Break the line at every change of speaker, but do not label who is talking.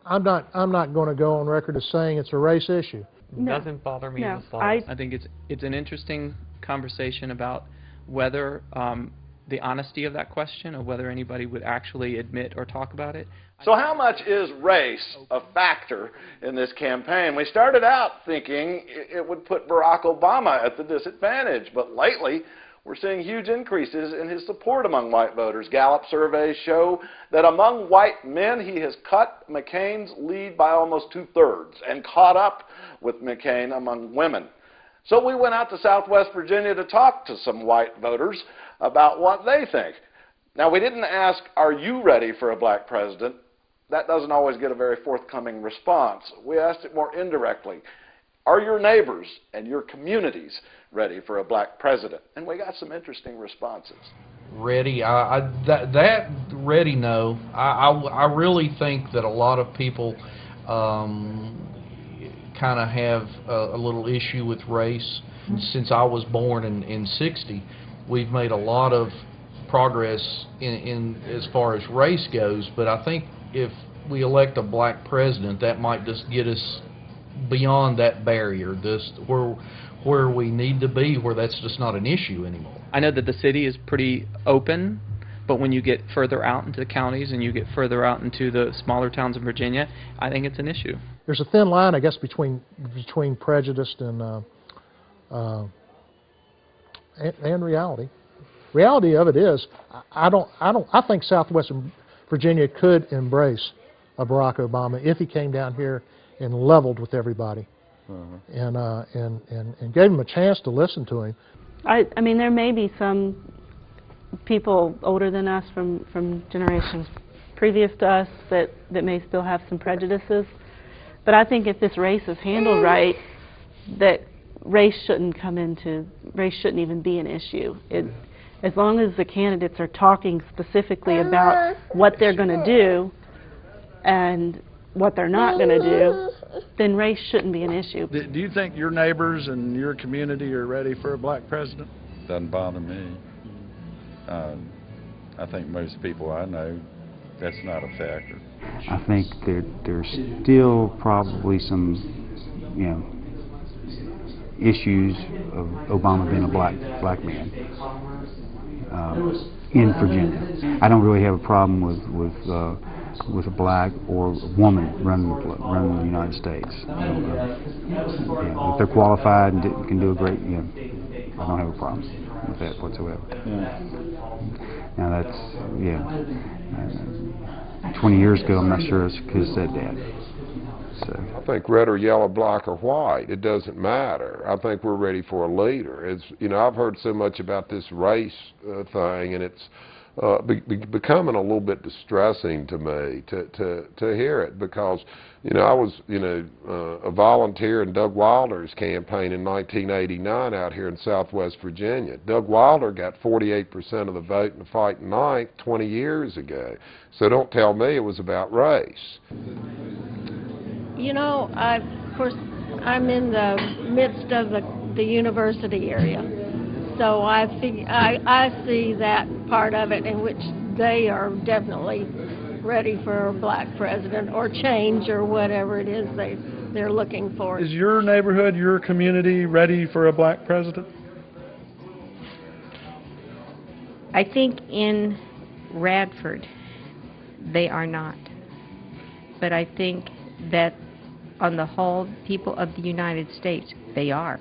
I'm not going to go on record as saying it's a race issue.
No.
Doesn't bother me
No.
in the slightest. I think it's an interesting conversation about whether the honesty of that question, or whether anybody would actually admit or talk about it.
So how much is race a factor in this campaign? We started out thinking it would put Barack Obama at the disadvantage, but lately we're seeing huge increases in his support among white voters. Gallup surveys show that among white men, he has cut McCain's lead by almost 2/3 and caught up with McCain among women. So we went out to Southwest Virginia to talk to some white voters about what they think. Now, we didn't ask, are you ready for a black president? That doesn't always get a very forthcoming response. We asked it more indirectly. Are your neighbors and your communities ready for a black president? And we got some interesting responses.
Ready? That ready, no. I really think that a lot of people kind of have a little issue with race. Since I was born in '60, we've made a lot of progress in as far as race goes, but I think if we elect a black president, that might just get us beyond that barrier, where we need to be, where that's just not an issue anymore.
I know that the city is pretty open, but when you get further out into the counties and you get further out into the smaller towns in Virginia, I think it's an issue.
There's a thin line, I guess, between prejudice and reality. Reality of it is, I think Southwest Virginia could embrace a Barack Obama if he came down here and leveled with everybody, and gave him a chance to listen to him.
I mean, there may be some people older than us from generations previous to us that may still have some prejudices, but I think if this race is handled right, that race shouldn't even be an issue. As long as the candidates are talking specifically about what they're going to do and what they're not going to do, then race shouldn't be an issue.
Do you think your neighbors and your community are ready for a black president?
Doesn't bother me. I think most people I know, that's not a factor.
I think there's still probably some, issues of Obama being a black man in Virginia. I don't really have a problem with a black or a woman running the United States. If they're qualified and can do a great, I don't have a problem with that whatsoever. Now that's 20 years ago, I'm not sure I could have said that. So.
I think red or yellow, black or white, it doesn't matter. I think we're ready for a leader. It's, I've heard so much about this race thing, and it's becoming a little bit distressing to me to hear it, because I was a volunteer in Doug Wilder's campaign in 1989 out here in Southwest Virginia. Doug Wilder got 48% of the vote in the fighting ninth 20 years ago. So don't tell me it was about race.
Of course, I'm in the midst of the university area, so I see that part of it in which they are definitely ready for a black president or change or whatever it is they're looking for.
Is your neighborhood, your community ready for a black president?
I think in Radford they are not, but I think that on the whole, people of the United States, they are.